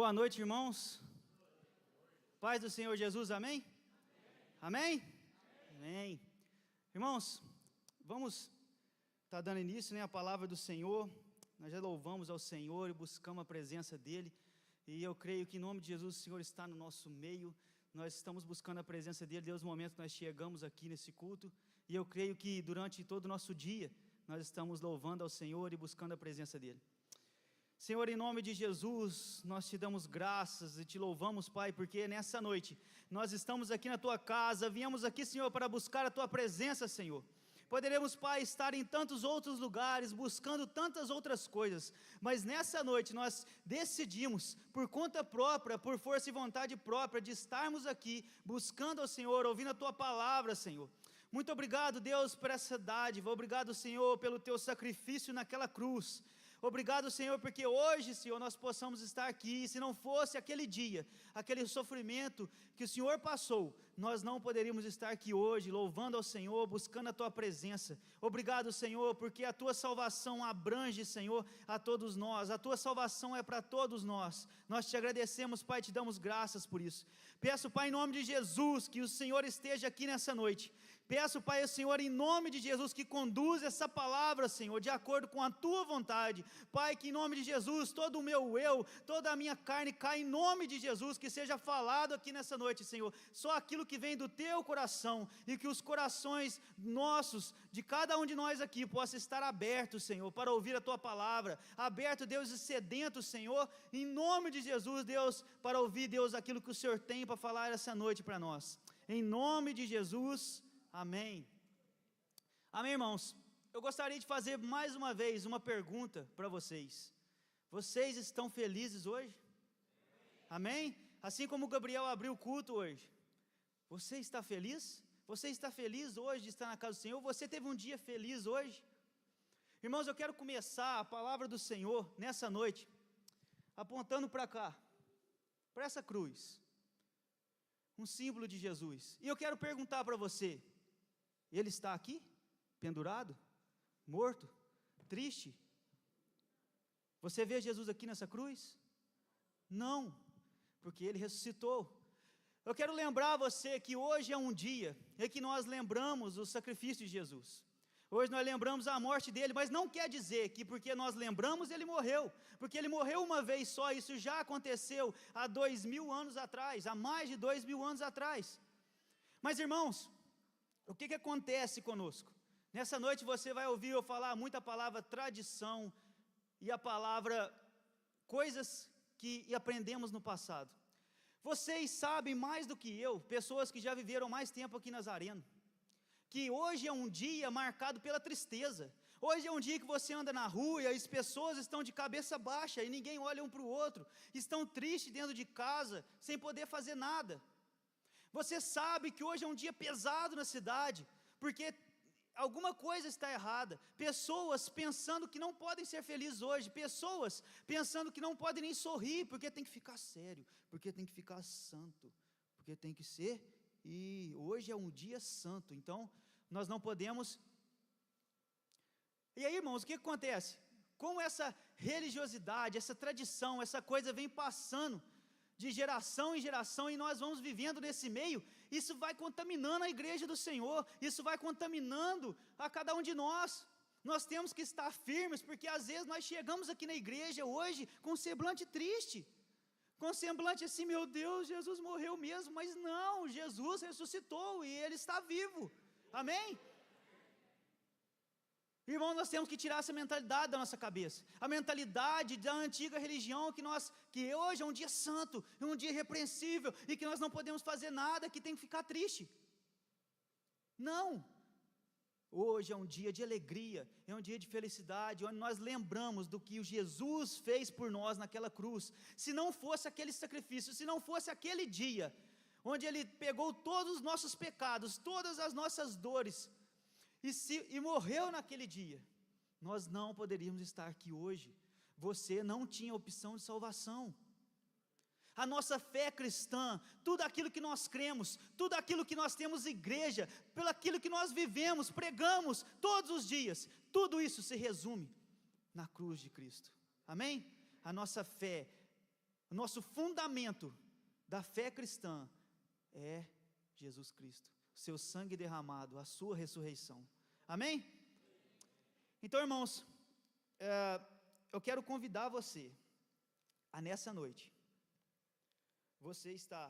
Boa noite, irmãos. Paz do Senhor Jesus, amém? Amém? Amém. Irmãos, vamos estar dando início, à palavra do Senhor. Nós já louvamos ao Senhor e buscamos a presença dEle. E eu creio que em nome de Jesus o Senhor está no nosso meio. Nós estamos buscando a presença dEle desde o momento que nós chegamos aqui nesse culto. E eu creio que durante todo o nosso dia, nós estamos louvando ao Senhor e buscando a presença dEle. Senhor, em nome de Jesus, nós te damos graças e te louvamos, Pai, porque nessa noite, nós estamos aqui na Tua casa, viemos aqui, Senhor, para buscar a Tua presença, Senhor. Poderemos, Pai, estar em tantos outros lugares, buscando tantas outras coisas, mas nessa noite nós decidimos, por conta própria, por força e vontade própria, de estarmos aqui, buscando ao Senhor, ouvindo a Tua palavra, Senhor. Muito obrigado, Deus, por essa dádiva, obrigado, Senhor, pelo Teu sacrifício naquela cruz. Obrigado, Senhor, porque hoje, Senhor, nós possamos estar aqui. Se não fosse aquele dia, aquele sofrimento que o Senhor passou, nós não poderíamos estar aqui hoje, louvando ao Senhor, buscando a Tua presença. Obrigado, Senhor, porque a Tua salvação abrange, Senhor, a todos nós. A Tua salvação é para todos nós. Nós te agradecemos, Pai, te damos graças por isso. Peço, Pai, em nome de Jesus, que o Senhor esteja aqui nessa noite. Peço, Pai, ao Senhor, em nome de Jesus, que conduza essa palavra, Senhor, de acordo com a Tua vontade. Pai, que em nome de Jesus, todo o meu eu, toda a minha carne caia em nome de Jesus, que seja falado aqui nessa noite, Senhor, só aquilo que vem do Teu coração, e que os corações nossos, de cada um de nós aqui, possa estar abertos, Senhor, para ouvir a Tua palavra, aberto, Deus, e sedento, Senhor, em nome de Jesus, Deus, para ouvir, Deus, aquilo que o Senhor tem para falar essa noite para nós, em nome de Jesus. Amém. Amém, irmãos. Eu gostaria de fazer mais uma vez uma pergunta para vocês. Vocês estão felizes hoje? Amém? Assim como o Gabriel abriu o culto hoje. Você está feliz? Você está feliz hoje de estar na casa do Senhor? Você teve um dia feliz hoje? Irmãos, eu quero começar a palavra do Senhor nessa noite, apontando para cá, para essa cruz, um símbolo de Jesus. E eu quero perguntar para você, Ele está aqui, pendurado, morto, triste? Você vê Jesus aqui nessa cruz? Não, porque Ele ressuscitou. Eu quero lembrar você que hoje é um dia em que nós lembramos o sacrifício de Jesus. Hoje nós lembramos a morte dele, mas não quer dizer que porque nós lembramos ele morreu, porque ele morreu uma vez só. Isso já aconteceu há 2000 anos atrás, há mais de 2000 anos atrás. Mas, irmãos, o que acontece conosco? Nessa noite você vai ouvir eu falar muito a palavra tradição e a palavra coisas que aprendemos no passado. Vocês sabem mais do que eu, pessoas que já viveram mais tempo aqui Nazareno, que hoje é um dia marcado pela tristeza. Hoje é um dia que você anda na rua e as pessoas estão de cabeça baixa e ninguém olha um para o outro, estão tristes dentro de casa, sem poder fazer nada. Você sabe que hoje é um dia pesado na cidade, porque alguma coisa está errada. Pessoas pensando que não podem ser felizes hoje, pessoas pensando que não podem nem sorrir, porque tem que ficar sério, porque tem que ficar santo, porque tem que ser, e hoje é um dia santo, então nós não podemos. E aí, irmãos, o que acontece? Como essa religiosidade, essa tradição, essa coisa vem passando de geração em geração, e nós vamos vivendo nesse meio, isso vai contaminando a igreja do Senhor, isso vai contaminando a cada um de nós. Nós temos que estar firmes, porque às vezes nós chegamos aqui na igreja hoje com um semblante triste, com um semblante assim, meu Deus, Jesus morreu mesmo, mas não, Jesus ressuscitou e Ele está vivo, amém? Irmão, nós temos que tirar essa mentalidade da nossa cabeça, a mentalidade da antiga religião, que hoje é um dia santo, é um dia irrepreensível, e que nós não podemos fazer nada, que tem que ficar triste. Não, hoje é um dia de alegria, é um dia de felicidade, onde nós lembramos do que o Jesus fez por nós naquela cruz. Se não fosse aquele sacrifício, se não fosse aquele dia, onde Ele pegou todos os nossos pecados, todas as nossas dores, e morreu naquele dia, nós não poderíamos estar aqui hoje. Você não tinha opção de salvação. A nossa fé cristã, tudo aquilo que nós cremos, tudo aquilo que nós temos igreja, pelo aquilo que nós vivemos, pregamos todos os dias, tudo isso se resume na cruz de Cristo, amém? A nossa fé, o nosso fundamento da fé cristã é Jesus Cristo, seu sangue derramado, a sua ressurreição. Amém? Então, irmãos, eu quero convidar você a nessa noite, você está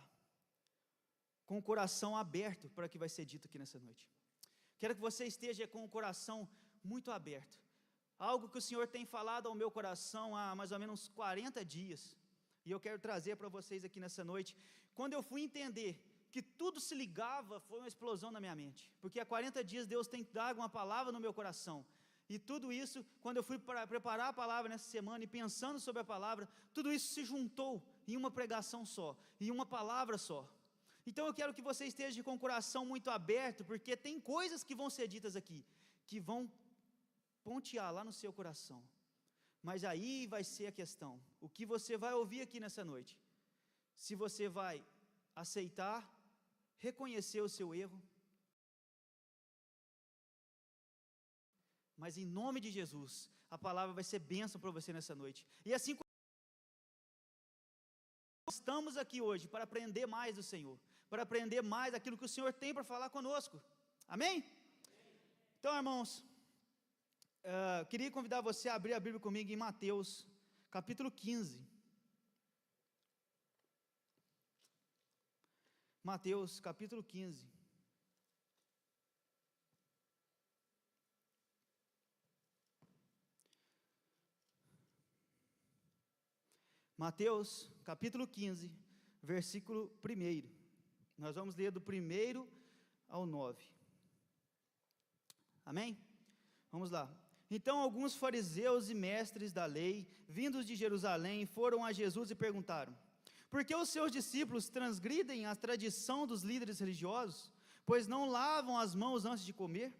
com o coração aberto para o que vai ser dito aqui nessa noite. Quero que você esteja com o coração muito aberto. Algo que o Senhor tem falado ao meu coração há mais ou menos 40 dias, e eu quero trazer para vocês aqui nessa noite. Quando eu fui entender que tudo se ligava, foi uma explosão na minha mente, porque há 40 dias Deus tem dado uma palavra no meu coração, e tudo isso, quando eu fui preparar a palavra nessa semana, e pensando sobre a palavra, tudo isso se juntou em uma pregação só, em uma palavra só. Então eu quero que você esteja com o coração muito aberto, porque tem coisas que vão ser ditas aqui, que vão pontear lá no seu coração, mas aí vai ser a questão, o que você vai ouvir aqui nessa noite, se você vai aceitar, reconhecer o seu erro, mas em nome de Jesus, a palavra vai ser bênção para você nessa noite, e assim como estamos aqui hoje, para aprender mais do Senhor, para aprender mais aquilo que o Senhor tem para falar conosco, amém? Então, irmãos, queria convidar você a abrir a Bíblia comigo em Mateus, capítulo 15, Mateus, capítulo 15, Mateus, capítulo 15, versículo 1, nós vamos ler do 1 ao 9, amém? Vamos lá. Então alguns fariseus e mestres da lei, vindos de Jerusalém, foram a Jesus e perguntaram: por que os seus discípulos transgridem a tradição dos líderes religiosos, pois não lavam as mãos antes de comer?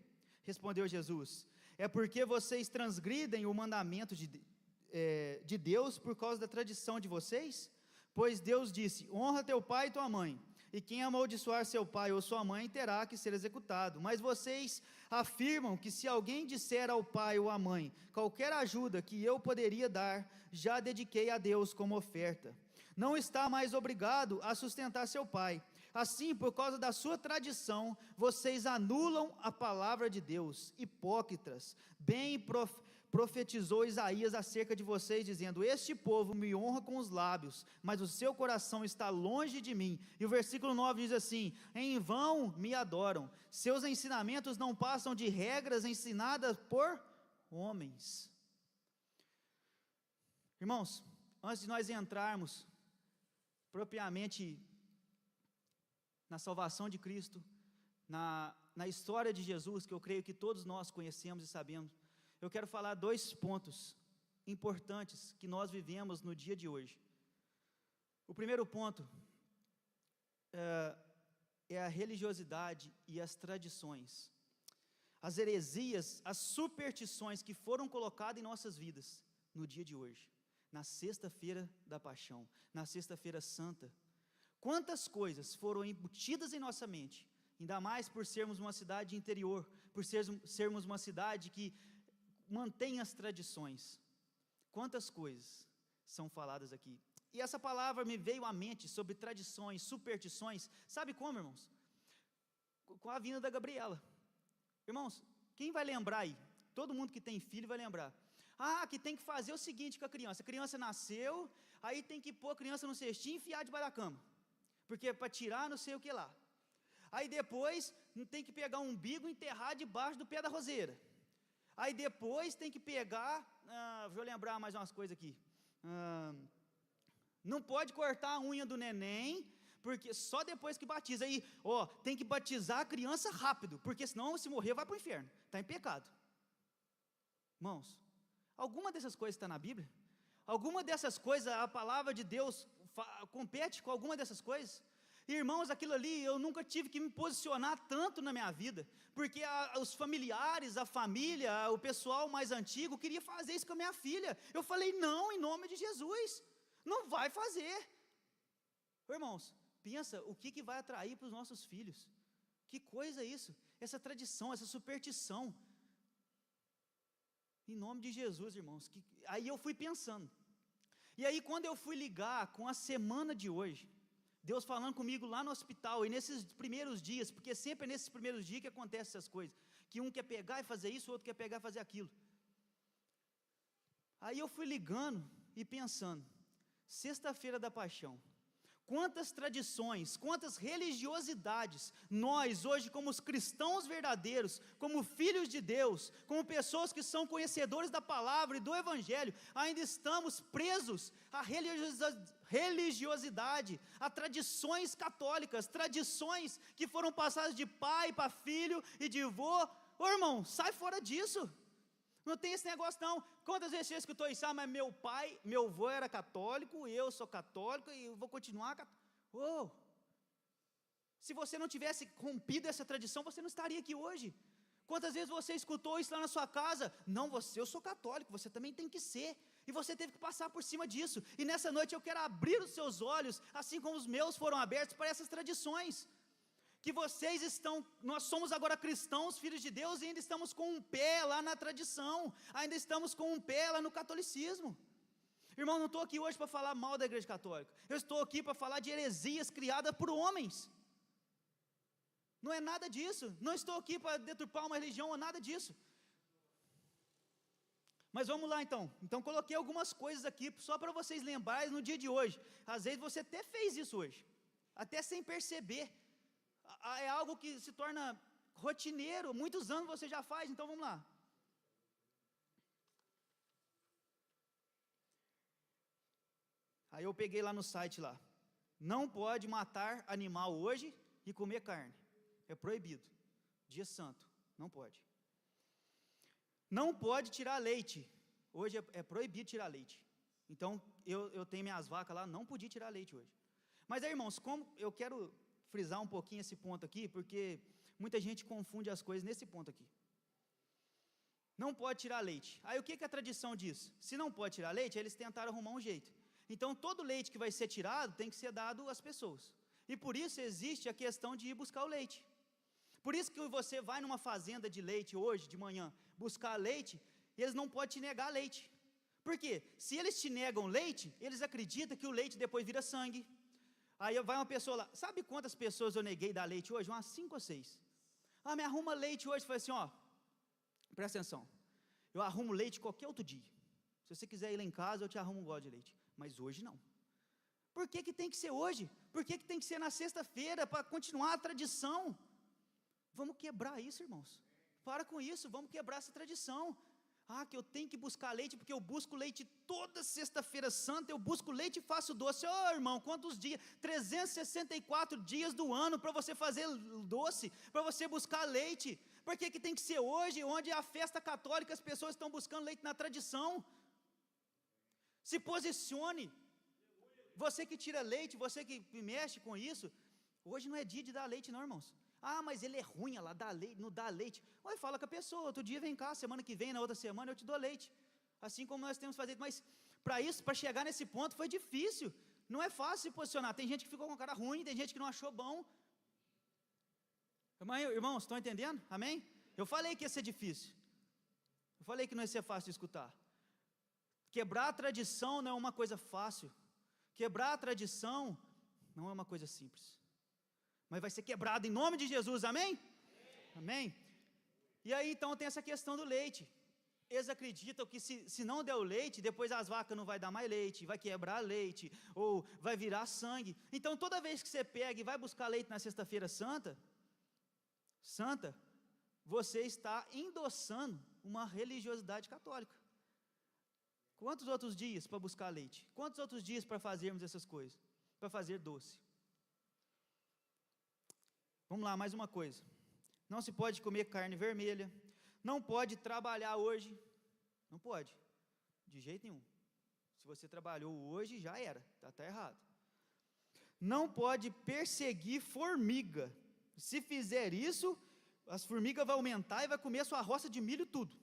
Respondeu Jesus: é porque vocês transgridem o mandamento de Deus por causa da tradição de vocês? Pois Deus disse: honra teu pai e tua mãe, e quem amaldiçoar seu pai ou sua mãe terá que ser executado. Mas vocês afirmam que se alguém disser ao pai ou à mãe: qualquer ajuda que eu poderia dar, já dediquei a Deus como oferta, não está mais obrigado a sustentar seu pai. Assim, por causa da sua tradição, vocês anulam a palavra de Deus. Hipócritas, bem profetizou Isaías acerca de vocês, dizendo: este povo me honra com os lábios, mas o seu coração está longe de mim. E o versículo 9 diz assim: em vão me adoram, seus ensinamentos não passam de regras ensinadas por homens. Irmãos, antes de nós entrarmos propriamente na salvação de Cristo, na história de Jesus, que eu creio que todos nós conhecemos e sabemos, eu quero falar dois pontos importantes que nós vivemos no dia de hoje. O primeiro ponto é a religiosidade e as tradições, as heresias, as superstições que foram colocadas em nossas vidas no dia de hoje, na sexta-feira da paixão, na sexta-feira santa. Quantas coisas foram embutidas em nossa mente, ainda mais por sermos uma cidade interior, por sermos uma cidade que mantém as tradições. Quantas coisas são faladas aqui. E essa palavra me veio à mente sobre tradições, superstições, sabe como, irmãos? Com a vinda da Gabriela. Irmãos, quem vai lembrar aí? Todo mundo que tem filho vai lembrar. Que tem que fazer o seguinte com a criança nasceu, aí tem que pôr a criança no cestinho e enfiar debaixo da cama, porque é para tirar não sei o que lá. Aí depois tem que pegar um umbigo e enterrar debaixo do pé da roseira. Aí depois tem que pegar, deixa eu lembrar mais umas coisas aqui, não pode cortar a unha do neném, porque só depois que batiza. Aí, tem que batizar a criança rápido, porque senão se morrer vai para o inferno, está em pecado. Irmãos, alguma dessas coisas está na Bíblia? Alguma dessas coisas, a palavra de Deus compete com alguma dessas coisas? Irmãos, aquilo ali, eu nunca tive que me posicionar tanto na minha vida, porque os familiares, a família, o pessoal mais antigo, queria fazer isso com a minha filha. Eu falei: não, em nome de Jesus, não vai fazer. Irmãos, pensa o que vai atrair para os nossos filhos. Que coisa é isso? Essa tradição, essa superstição. Em nome de Jesus, irmãos. Aí eu fui pensando, E aí quando eu fui ligar com a semana de hoje, Deus falando comigo lá no hospital, e nesses primeiros dias, porque sempre é nesses primeiros dias que acontecem essas coisas, que um quer pegar e fazer isso, o outro quer pegar e fazer aquilo. Aí eu fui ligando e pensando, sexta-feira da paixão, quantas tradições, quantas religiosidades, nós hoje como os cristãos verdadeiros, como filhos de Deus, como pessoas que são conhecedores da palavra e do evangelho, ainda estamos presos à religiosidade, a tradições católicas, tradições que foram passadas de pai para filho e de vô. Ô irmão, sai fora disso. Não tem esse negócio não. Quantas vezes você escutou isso? Mas meu pai, meu avô era católico, eu sou católico e eu vou continuar católico. Oh, se você não tivesse rompido essa tradição, você não estaria aqui hoje. Quantas vezes você escutou isso lá na sua casa? Não, eu sou católico, você também tem que ser. E você teve que passar por cima disso. E nessa noite eu quero abrir os seus olhos, assim como os meus foram abertos para essas tradições. Que vocês estão, nós somos agora cristãos, filhos de Deus, e ainda estamos com um pé lá na tradição, ainda estamos com um pé lá no catolicismo. Irmão, não estou aqui hoje para falar mal da igreja católica, eu estou aqui para falar de heresias criadas por homens, não é nada disso, não estou aqui para deturpar uma religião ou nada disso. Mas vamos lá então coloquei algumas coisas aqui, só para vocês lembrarem no dia de hoje. Às vezes você até fez isso hoje, até sem perceber, é algo que se torna rotineiro, muitos anos você já faz, então vamos lá. Aí eu peguei lá no site lá, não pode matar animal hoje e comer carne, é proibido, dia santo, não pode. Não pode tirar leite, hoje é proibido tirar leite, então eu tenho minhas vacas lá, não podia tirar leite hoje. Mas aí irmãos, como eu quero frisar um pouquinho esse ponto aqui, porque muita gente confunde as coisas nesse ponto aqui. Não pode tirar leite. Aí o que a tradição diz? Se não pode tirar leite, eles tentaram arrumar um jeito. Então todo leite que vai ser tirado tem que ser dado às pessoas. E por isso existe a questão de ir buscar o leite. Por isso que você vai numa fazenda de leite hoje, de manhã, buscar leite, eles não podem te negar leite. Por quê? Se eles te negam leite, eles acreditam que o leite depois vira sangue. Aí vai uma pessoa lá, sabe quantas pessoas eu neguei dar leite hoje? Umas 5 ou 6. Me arruma leite hoje. Falei assim, presta atenção, eu arrumo leite qualquer outro dia. Se você quiser ir lá em casa, eu te arrumo um gole de leite. Mas hoje não. Por que tem que ser hoje? Por que tem que ser na sexta-feira, para continuar a tradição? Vamos quebrar isso, irmãos. Para com isso, vamos quebrar essa tradição. Que eu tenho que buscar leite, porque eu busco leite toda sexta-feira santa, eu busco leite e faço doce. Irmão, quantos dias? 364 dias do ano para você fazer doce, para você buscar leite. Por que tem que ser hoje, onde a festa católica, as pessoas estão buscando leite na tradição? Se posicione. Você que tira leite, você que mexe com isso, hoje não é dia de dar leite não, irmãos. Mas ele é ruim, ela dá leite, não dá leite. Fala com a pessoa, outro dia vem cá, semana que vem, na outra semana eu te dou leite. Assim como nós temos que fazer, mas para isso, para chegar nesse ponto foi difícil. Não é fácil se posicionar, tem gente que ficou com cara ruim, tem gente que não achou bom. Irmãos, estão entendendo? Amém? Eu falei que ia ser difícil. Eu falei que não ia ser fácil de escutar. Quebrar a tradição não é uma coisa fácil. Quebrar a tradição não é uma coisa simples. Mas vai ser quebrado em nome de Jesus, amém? Amém? E aí então tem essa questão do leite. Eles acreditam que se não der o leite, depois as vacas não vai dar mais leite, vai quebrar leite, ou vai virar sangue. Então toda vez que você pega e vai buscar leite na sexta-feira santa, você está endossando uma religiosidade católica. Quantos outros dias para buscar leite? Quantos outros dias para fazermos essas coisas? Para fazer doce? Vamos lá, mais uma coisa. Não se pode comer carne vermelha. Não pode trabalhar hoje. Não pode. De jeito nenhum. Se você trabalhou hoje, já era. Está errado. Não pode perseguir formiga. Se fizer isso, as formigas vão aumentar e vai comer a sua roça de milho tudo.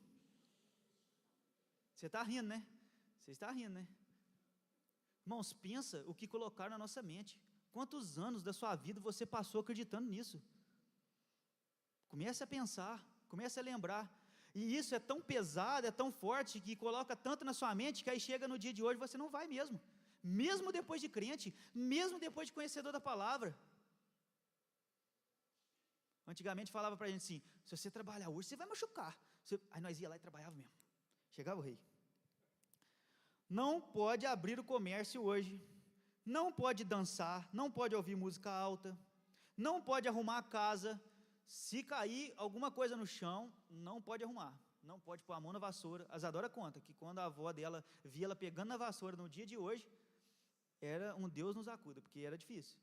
Você está rindo, né? Você está rindo, né? Irmãos, pensa o que colocaram na nossa mente. Quantos anos da sua vida você passou acreditando nisso? Comece a pensar, comece a lembrar. e isso é tão pesado, é tão forte, que coloca tanto na sua mente, que aí chega no dia de hoje, você não vai mesmo, mesmo depois de crente, mesmo depois de conhecedor da palavra. Antigamente falava para a gente assim, se você trabalhar hoje, você vai machucar. Aí nós ia lá e trabalhava mesmo, chegava o rei. Não pode abrir o comércio hoje, não pode dançar, não pode ouvir música alta, não pode arrumar a casa, se cair alguma coisa no chão, não pode arrumar, não pode pôr a mão na vassoura. A Isadora conta que quando a avó dela via ela pegando na vassoura no dia de hoje, era um Deus nos acuda, porque era difícil,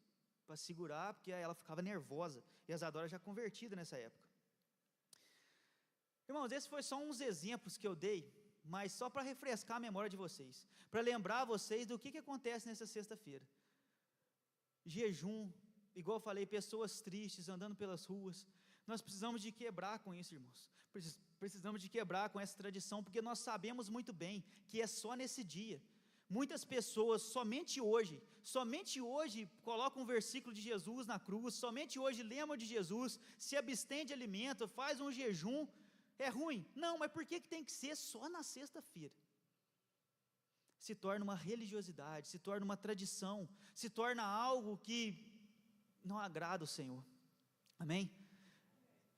para segurar, porque ela ficava nervosa, e a Isadora já convertida nessa época. Irmãos, esses foram só uns exemplos que eu dei, mas só para refrescar a memória de vocês, para lembrar vocês do que acontece nessa sexta-feira. Jejum, igual eu falei, pessoas tristes andando pelas ruas. Nós precisamos de quebrar com isso, irmãos. Precisamos de quebrar com essa tradição, porque nós sabemos muito bem que é só nesse dia. Muitas pessoas somente hoje colocam um versículo de Jesus na cruz, somente hoje lembram de Jesus, se abstém de alimento, faz um jejum. É ruim? Não, mas por que tem que ser só na sexta-feira? Se torna uma religiosidade, se torna uma tradição, se torna algo que não agrada o Senhor. Amém?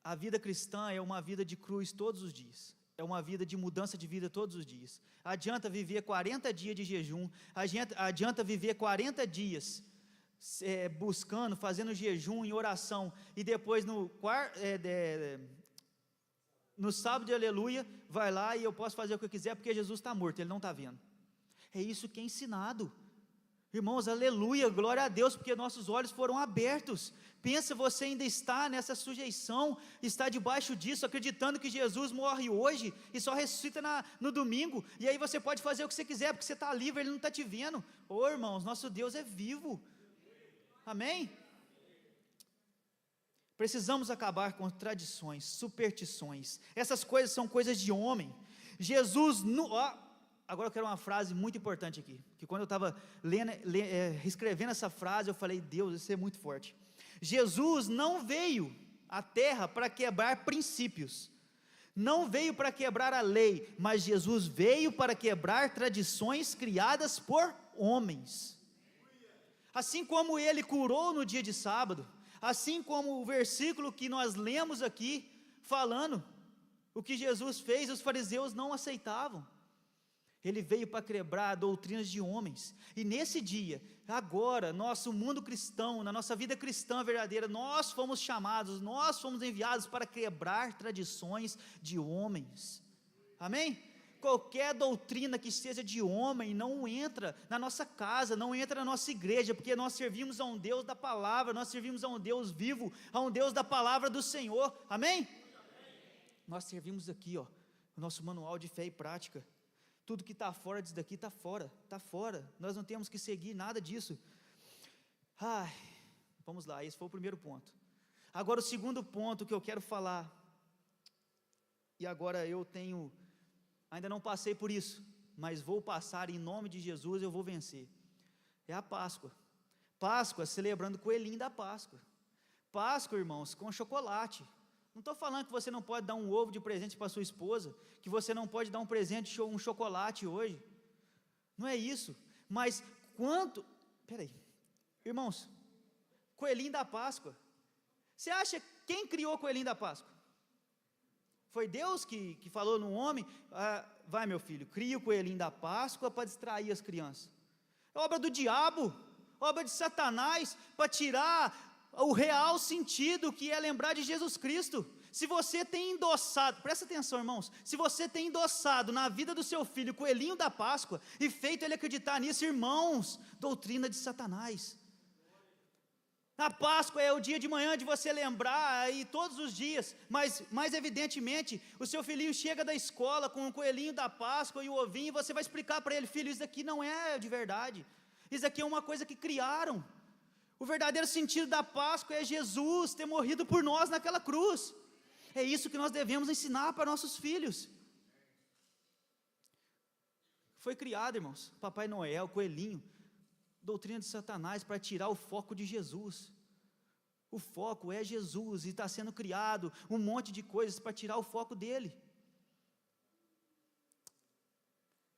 A vida cristã é uma vida de cruz todos os dias, é uma vida de mudança de vida todos os dias. Adianta viver 40 dias de jejum, adianta viver 40 dias buscando, fazendo jejum em oração, e depois no sábado de aleluia, vai lá e eu posso fazer o que eu quiser, porque Jesus está morto, Ele não está vendo. É isso que é ensinado. Irmãos, aleluia, glória a Deus, porque nossos olhos foram abertos. Pensa, você ainda está nessa sujeição, está debaixo disso, acreditando que Jesus morre hoje, e só ressuscita no domingo, e aí você pode fazer o que você quiser, porque você está livre, Ele não está te vendo. Irmãos, nosso Deus é vivo. Amém? Precisamos acabar com tradições, superstições. Essas coisas são coisas de homem. Jesus, agora eu quero uma frase muito importante aqui, que quando eu estava escrevendo essa frase, eu falei, Deus, isso é muito forte. Jesus não veio à terra para quebrar princípios, não veio para quebrar a lei, mas Jesus veio para quebrar tradições criadas por homens. Assim como Ele curou no dia de sábado, assim como o versículo que nós lemos aqui, falando o que Jesus fez, os fariseus não aceitavam. Ele veio para quebrar doutrinas de homens, e nesse dia, agora, nosso mundo cristão, na nossa vida cristã verdadeira, nós fomos chamados, nós fomos enviados para quebrar tradições de homens. Amém? Qualquer doutrina que seja de homem não entra na nossa casa, não entra na nossa igreja, porque nós servimos a um Deus da palavra, nós servimos a um Deus vivo, a um Deus da palavra do Senhor. Amém? Nós servimos aqui, o nosso manual de fé e prática. Tudo que está fora disso daqui está fora, nós não temos que seguir nada disso. Vamos lá, esse foi o primeiro ponto. Agora o segundo ponto que eu quero falar, e agora ainda não passei por isso, mas vou passar em nome de Jesus, eu vou vencer. É a Páscoa. Páscoa, celebrando o coelhinho da Páscoa. Páscoa, irmãos, com chocolate. Não estou falando que você não pode dar um ovo de presente para sua esposa, que você não pode dar um presente, um chocolate hoje. Não é isso. Mas irmãos, coelhinho da Páscoa. Você acha quem criou o coelhinho da Páscoa? Foi Deus que falou no homem, vai meu filho, cria o coelhinho da Páscoa para distrair as crianças. É obra do diabo, obra de Satanás, para tirar o real sentido que é lembrar de Jesus Cristo. Se você tem endossado, presta atenção, irmãos, se você tem endossado na vida do seu filho o coelhinho da Páscoa e feito ele acreditar nisso, irmãos, doutrina de Satanás. A Páscoa é o dia de manhã de você lembrar, e todos os dias, mas mais evidentemente, o seu filhinho chega da escola com o coelhinho da Páscoa e o ovinho, e você vai explicar para ele, filho, isso aqui não é de verdade, isso aqui é uma coisa que criaram. O verdadeiro sentido da Páscoa é Jesus ter morrido por nós naquela cruz. É isso que nós devemos ensinar para nossos filhos. Foi criado, irmãos, Papai Noel, coelhinho, doutrina de Satanás, para tirar o foco de Jesus. O foco é Jesus, e está sendo criado um monte de coisas para tirar o foco dele.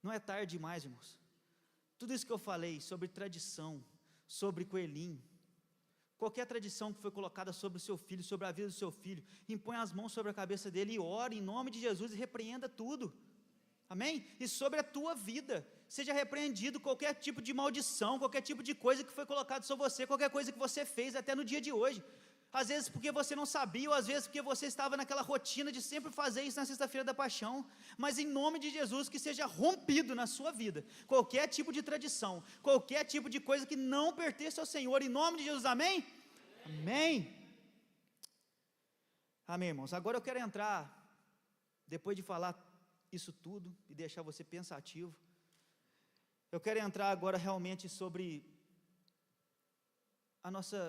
Não é tarde demais, irmãos. Tudo isso que eu falei sobre tradição, sobre coelhinho, qualquer tradição que foi colocada sobre o seu filho, sobre a vida do seu filho, impõe as mãos sobre a cabeça dele e ore em nome de Jesus e repreenda tudo. Amém? E sobre a tua vida, seja repreendido qualquer tipo de maldição, qualquer tipo de coisa que foi colocado sobre você, qualquer coisa que você fez até no dia de hoje. Às vezes porque você não sabia, ou às vezes porque você estava naquela rotina de sempre fazer isso na sexta-feira da paixão, mas em nome de Jesus que seja rompido na sua vida, qualquer tipo de tradição, qualquer tipo de coisa que não pertence ao Senhor, em nome de Jesus, amém? Amém. Amém, irmãos. Agora eu quero entrar, depois de falar isso tudo e deixar você pensativo, eu quero entrar agora realmente sobre a nossa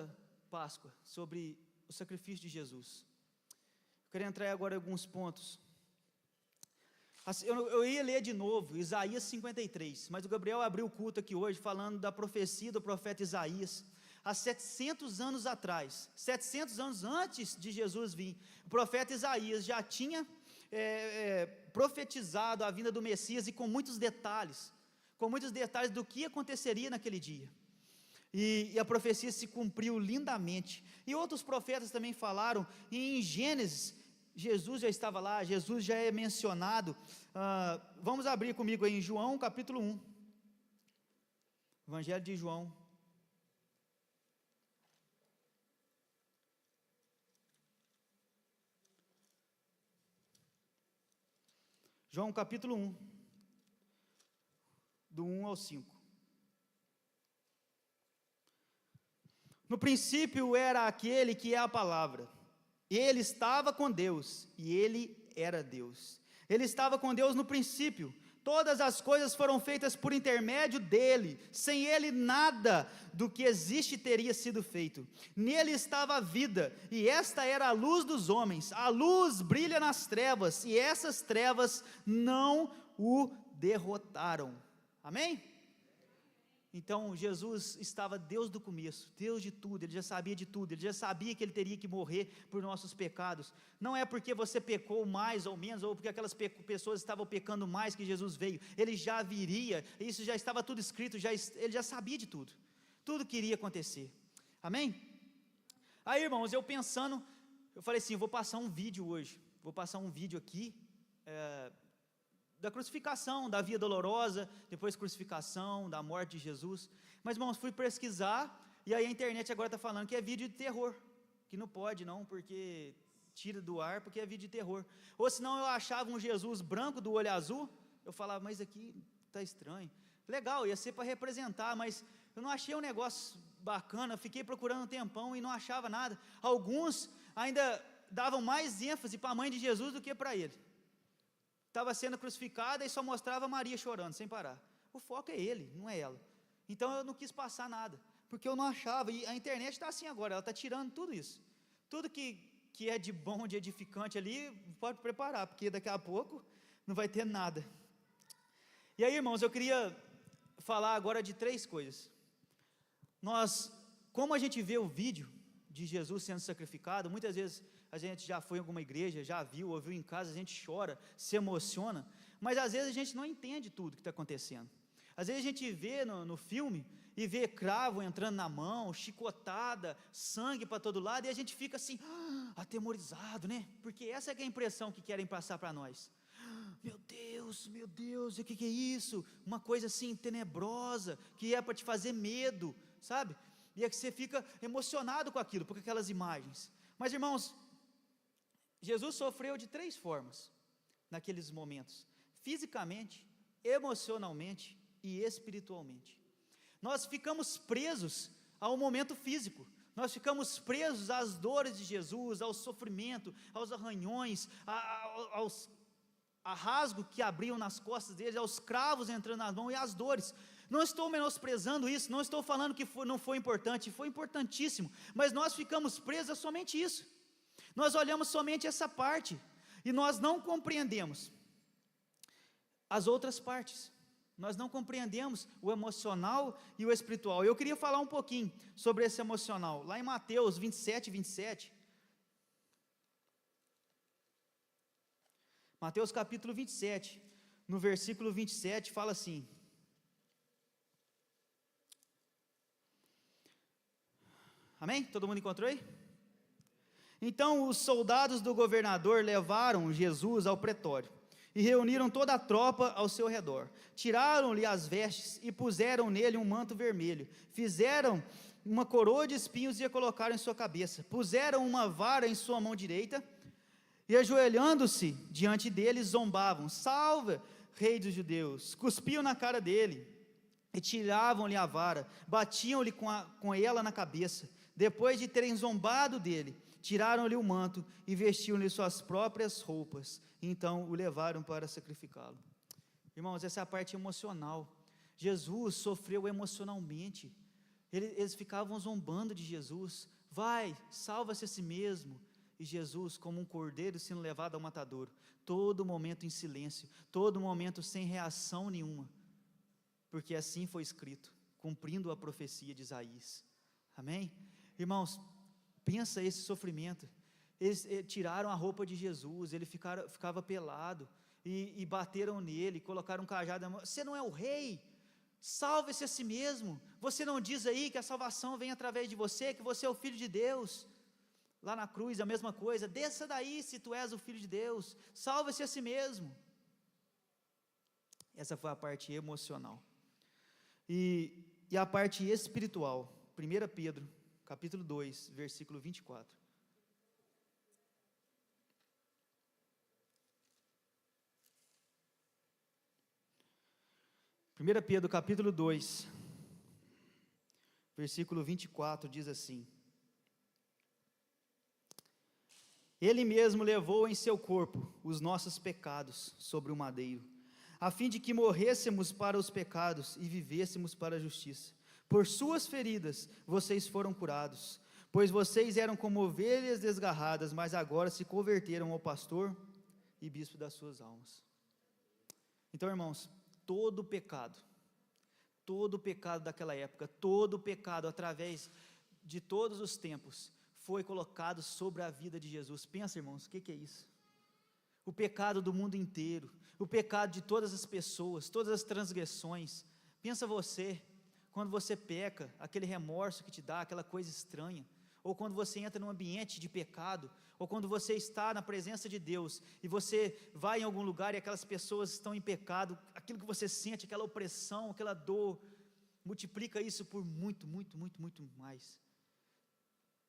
Páscoa, sobre o sacrifício de Jesus. Eu quero entrar agora em alguns pontos. Eu ia ler de novo Isaías 53, mas o Gabriel abriu o culto aqui hoje falando da profecia do profeta Isaías. Há 700 anos atrás, 700 anos antes de Jesus vir, o profeta Isaías já tinha profetizado a vinda do Messias e com muitos detalhes do que aconteceria naquele dia. E a profecia se cumpriu lindamente. E outros profetas também falaram, e em Gênesis, Jesus já estava lá, Jesus já é mencionado. Vamos abrir comigo aí em João capítulo 1, Evangelho de João. João capítulo 1, do 1 ao 5. No princípio era aquele que é a palavra, ele estava com Deus, e ele era Deus. Ele estava com Deus no princípio, todas as coisas foram feitas por intermédio dele, sem ele nada do que existe teria sido feito. Nele estava a vida, e esta era a luz dos homens. A luz brilha nas trevas, e essas trevas não o derrotaram. Amém? Então Jesus estava Deus do começo, Deus de tudo, Ele já sabia de tudo, Ele já sabia que Ele teria que morrer por nossos pecados. Não é porque você pecou mais ou menos, ou porque aquelas pessoas estavam pecando mais que Jesus veio. Ele já viria, isso já estava tudo escrito, Ele já sabia de tudo, tudo que iria acontecer. Amém? Aí, irmãos, eu pensando, eu falei assim, vou passar um vídeo hoje, vou passar um vídeo aqui, da crucificação, da via dolorosa, depois crucificação, da morte de Jesus. Mas, irmãos, fui pesquisar, e aí a internet agora está falando que é vídeo de terror, que não pode não, porque tira do ar, porque é vídeo de terror. Ou senão eu achava um Jesus branco do olho azul, eu falava, mas aqui está estranho. Legal, ia ser para representar, mas eu não achei um negócio bacana, fiquei procurando um tempão e não achava nada. Alguns ainda davam mais ênfase para a mãe de Jesus do que para ele. Estava sendo crucificada e só mostrava Maria chorando, sem parar. O foco é ele, não é ela. Então eu não quis passar nada, porque eu não achava, e a internet está assim agora, ela está tirando tudo isso. Tudo que é de bom, de edificante ali, pode preparar, porque daqui a pouco não vai ter nada. E aí, irmãos, eu queria falar agora de 3 coisas. Como a gente vê o vídeo de Jesus sendo sacrificado, muitas vezes a gente já foi em alguma igreja, já viu, ouviu em casa, a gente chora, se emociona, mas às vezes a gente não entende tudo que está acontecendo. Às vezes a gente vê no filme, e vê cravo entrando na mão, chicotada, sangue para todo lado, e a gente fica assim, atemorizado, né? Porque essa é que é a impressão que querem passar para nós. Meu Deus, o que é isso? Uma coisa assim tenebrosa, que é para te fazer medo, sabe? E é que você fica emocionado com aquilo, com aquelas imagens. Mas, irmãos, Jesus sofreu de 3 formas naqueles momentos: fisicamente, emocionalmente e espiritualmente. Nós ficamos presos ao momento físico, nós ficamos presos às dores de Jesus, ao sofrimento, aos arranhões, a rasgo que abriam nas costas dele, aos cravos entrando nas mãos e às dores. Não estou menosprezando isso, não estou falando que não foi importante, foi importantíssimo, mas nós ficamos presos a somente isso. Nós olhamos somente essa parte e nós não compreendemos as outras partes. Nós não compreendemos o emocional e o espiritual. Eu queria falar um pouquinho sobre esse emocional. Lá em Mateus 27. Mateus capítulo 27. no versículo 27, fala assim: amém? Todo mundo encontrou aí? Então os soldados do governador levaram Jesus ao pretório e reuniram toda a tropa ao seu redor. Tiraram-lhe as vestes e puseram nele um manto vermelho. Fizeram uma coroa de espinhos e a colocaram em sua cabeça. Puseram uma vara em sua mão direita e, ajoelhando-se diante dele, zombavam: salve, rei dos judeus! Cuspiam na cara dele e tiravam-lhe a vara, batiam-lhe com ela na cabeça. Depois de terem zombado dele, tiraram-lhe o manto e vestiam-lhe suas próprias roupas. Então o levaram para sacrificá-lo. Irmãos, essa é a parte emocional. Jesus sofreu emocionalmente. Eles ficavam zombando de Jesus: vai, salva-se a si mesmo. E Jesus, como um cordeiro sendo levado ao matadouro, todo momento em silêncio, todo momento sem reação nenhuma, porque assim foi escrito, cumprindo a profecia de Isaías. Amém? Irmãos, pensa esse sofrimento. Eles tiraram a roupa de Jesus, ele ficava pelado, e bateram nele, colocaram um cajado na mão: você não é o rei? Salve-se a si mesmo. Você não diz aí que a salvação vem através de você, que você é o Filho de Deus? Lá na cruz a mesma coisa: desça daí se tu és o Filho de Deus, salve-se a si mesmo. Essa foi a parte emocional. E a parte espiritual, 1 Pedro, capítulo 2, versículo 24. 1 Pedro, capítulo 2, versículo 24, diz assim: Ele mesmo levou em seu corpo os nossos pecados sobre o madeiro, a fim de que morrêssemos para os pecados e vivêssemos para a justiça. Por suas feridas vocês foram curados, pois vocês eram como ovelhas desgarradas, mas agora se converteram ao pastor e bispo das suas almas. Então, irmãos, todo o pecado daquela época, todo o pecado através de todos os tempos, foi colocado sobre a vida de Jesus. Pensa, irmãos, o que é isso? O pecado do mundo inteiro, o pecado de todas as pessoas, todas as transgressões. Pensa você, quando você peca, aquele remorso que te dá, aquela coisa estranha, ou quando você entra num ambiente de pecado, ou quando você está na presença de Deus, e você vai em algum lugar e aquelas pessoas estão em pecado, aquilo que você sente, aquela opressão, aquela dor, multiplica isso por muito, muito, muito, muito mais.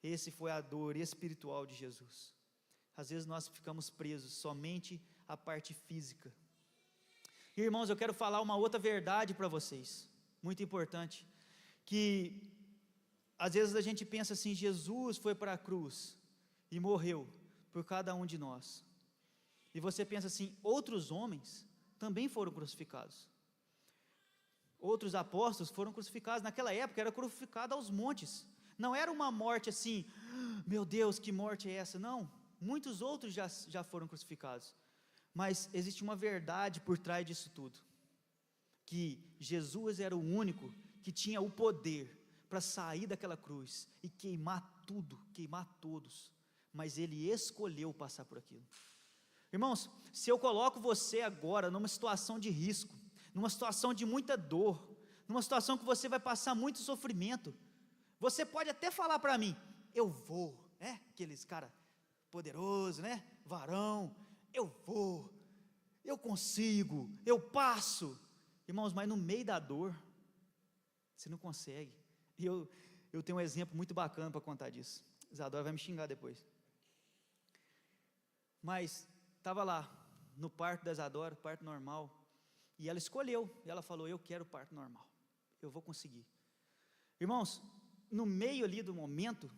Esse foi a dor espiritual de Jesus. Às vezes nós ficamos presos somente à parte física. E, irmãos, eu quero falar uma outra verdade para vocês, muito importante, que às vezes a gente pensa assim: Jesus foi para a cruz e morreu por cada um de nós. E você pensa assim: outros homens também foram crucificados. Outros apóstolos foram crucificados. Naquela época era crucificado aos montes. Não era uma morte assim: meu Deus, que morte é essa? Não, muitos outros já foram crucificados. Mas existe uma verdade por trás disso tudo, que Jesus era o único que tinha o poder para sair daquela cruz e queimar tudo, queimar todos, mas Ele escolheu passar por aquilo. Irmãos, se eu coloco você agora numa situação de risco, numa situação de muita dor, numa situação que você vai passar muito sofrimento, você pode até falar para mim: eu vou, né? Aqueles cara poderoso, né? Varão, eu vou, eu consigo, eu passo. Irmãos, mas no meio da dor, você não consegue. E eu tenho um exemplo muito bacana para contar disso. Isadora vai me xingar depois. Mas estava lá, no parto da Isadora, parto normal, e ela escolheu, e ela falou: eu quero parto normal, eu vou conseguir. Irmãos, no meio ali do momento,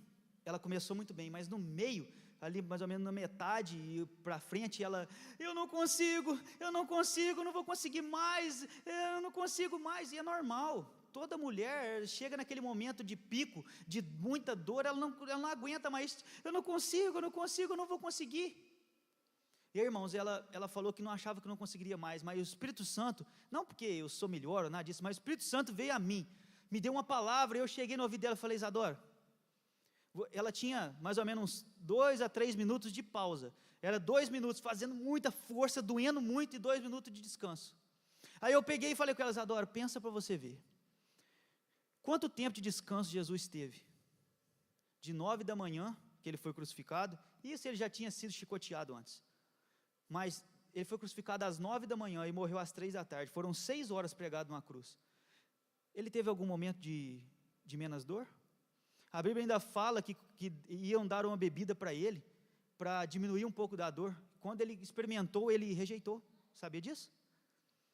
ela começou muito bem, mas no meio, ali mais ou menos na metade e para frente, eu não consigo, não vou conseguir mais, eu não consigo mais. E é normal, toda mulher chega naquele momento de pico, de muita dor, ela não aguenta mais: eu não consigo, não vou conseguir. E aí, irmãos, ela falou que não achava que não conseguiria mais, mas o Espírito Santo, não porque eu sou melhor ou nada disso, mas o Espírito Santo veio a mim, me deu uma palavra, eu cheguei no ouvido dela e falei: Isadora, ela tinha mais ou menos uns 2 a 3 minutos de pausa, Era 2 minutos, fazendo muita força, doendo muito, e 2 minutos de descanso. Aí eu peguei e falei com ela: Isadora, pensa para você ver. Quanto tempo de descanso Jesus teve? De 9 da manhã, que ele foi crucificado, isso ele já tinha sido chicoteado antes. Mas ele foi crucificado às 9 da manhã e morreu às 3 da tarde. Foram 6 horas pregado numa cruz. Ele teve algum momento de menos dor? A Bíblia ainda fala que iam dar uma bebida para ele, para diminuir um pouco da dor. Quando ele experimentou, ele rejeitou. Sabia disso?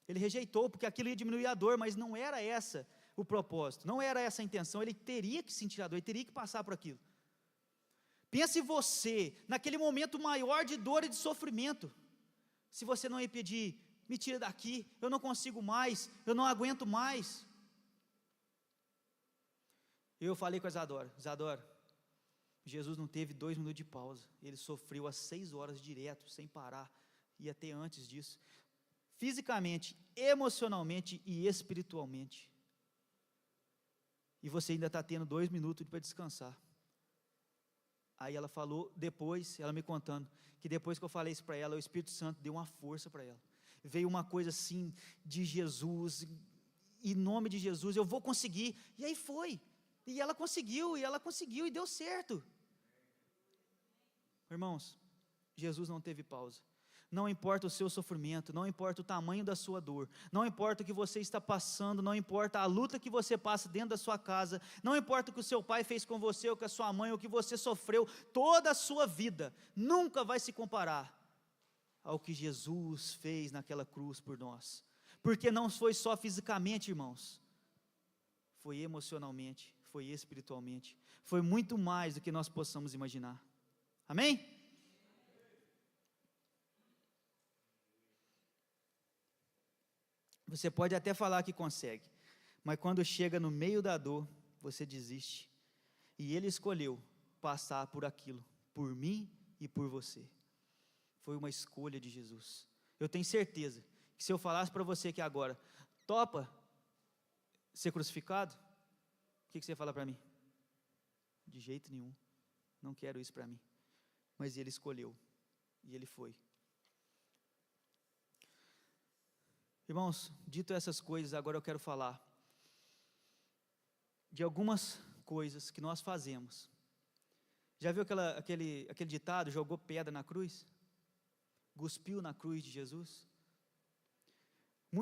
Ele rejeitou, porque aquilo ia diminuir a dor, mas não era essa o propósito, não era essa a intenção. Ele teria que sentir a dor, ele teria que passar por aquilo. Pense você, naquele momento maior de dor e de sofrimento, se você não ia pedir: me tira daqui, eu não consigo mais, eu não aguento mais. Eu falei com a Isadora: Isadora, Jesus não teve 2 minutos de pausa, ele sofreu às 6 horas direto, sem parar, e até antes disso, fisicamente, emocionalmente e espiritualmente. E você ainda está tendo 2 minutos para descansar. Aí ela falou, depois, ela me contando, que depois que eu falei isso para ela, o Espírito Santo deu uma força para ela. Veio uma coisa assim, de Jesus, em nome de Jesus, eu vou conseguir. E aí foi. E ela conseguiu, e deu certo. Irmãos, Jesus não teve pausa. Não importa o seu sofrimento, não importa o tamanho da sua dor, não importa o que você está passando, não importa a luta que você passa dentro da sua casa, não importa o que o seu pai fez com você, ou com a sua mãe, ou o que você sofreu, toda a sua vida, nunca vai se comparar ao que Jesus fez naquela cruz por nós, porque não foi só fisicamente, irmãos, foi emocionalmente, foi espiritualmente, foi muito mais do que nós possamos imaginar. Amém? Você pode até falar que consegue, mas quando chega no meio da dor, você desiste. E Ele escolheu passar por aquilo, por mim e por você. Foi uma escolha de Jesus. Eu tenho certeza que se eu falasse para você que agora, topa ser crucificado, o que você ia falar para mim? De jeito nenhum, não quero isso para mim. Mas Ele escolheu, e Ele foi. Irmãos, dito essas coisas, agora eu quero falar de algumas coisas que nós fazemos. Já viu aquele ditado: jogou pedra na cruz? Cuspiu na cruz de Jesus?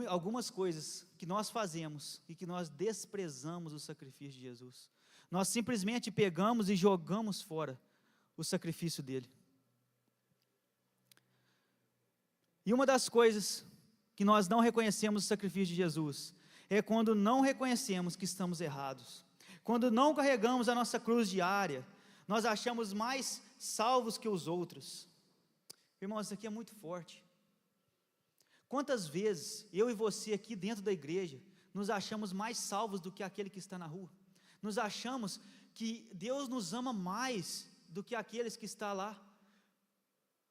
Algumas coisas que nós fazemos e que nós desprezamos o sacrifício de Jesus. Nós simplesmente pegamos e jogamos fora o sacrifício dele. E uma das coisas que nós não reconhecemos o sacrifício de Jesus é quando não reconhecemos que estamos errados, quando não carregamos a nossa cruz diária, nós achamos mais salvos que os outros. Irmãos, isso aqui é muito forte. Quantas vezes eu e você aqui dentro da igreja nos achamos mais salvos do que aquele que está na rua? Nos achamos que Deus nos ama mais do que aqueles que estão lá.